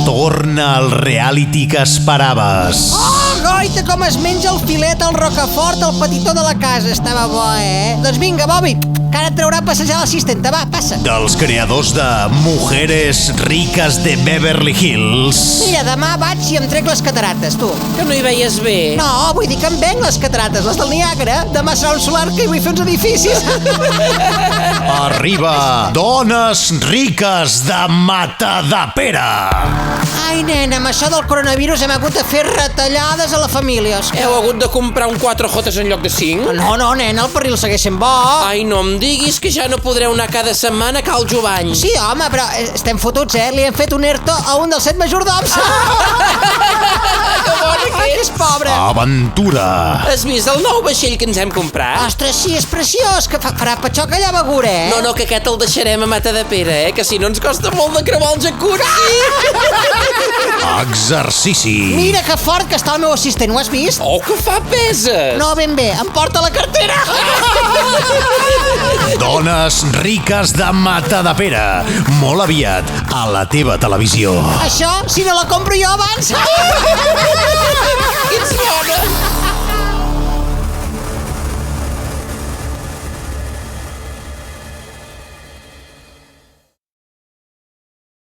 Torna el reality que esperaves. Oh, goita, com es menja el filet, el rocafort, el petitó de la casa. Estava bo, Doncs vinga, Bobby, que ara et traurà a passejar l'assistenta. Va, passa. Dels creadors de Mujeres Ricas de Beverly Hills. Mira, demà vaig i em trec les catarates, tu. Que no hi veies bé. No, vull dir que em venc les catarates, les del Niàgara. Demà serà un solar que hi vull fer uns edificis. Arriba Dones Riques de Matadepera. Ai, nena, amb això del coronavirus hem hagut de fer retallades a la família. Heu hagut de comprar un 4Jotes en lloc de 5? No, nena, el pernil segueix sent bo. Ai, no em diguis que ja no podreu anar cada setmana a Cal Jovany. Sí, home, però estem fotuts, Li hem fet un ERTO a un dels 7 majordoms. Que bona que És pobre. Aventura. Has vist el nou vaixell que ens hem comprat? Ostres, sí, és preciós, que farà patxoc allà a Begur, No, que aquest el deixarem a Matadepera, que si no ens costa molt de creuar el jacuzzi. Exercici. Mira que fort que està el meu assistent, ho has vist? Oh, que fa peses! No, ben bé, em porta la cartera. Dones Riques de Matadepera. Molt aviat a la teva televisió. Això, si no la compro jo abans. Ets bona!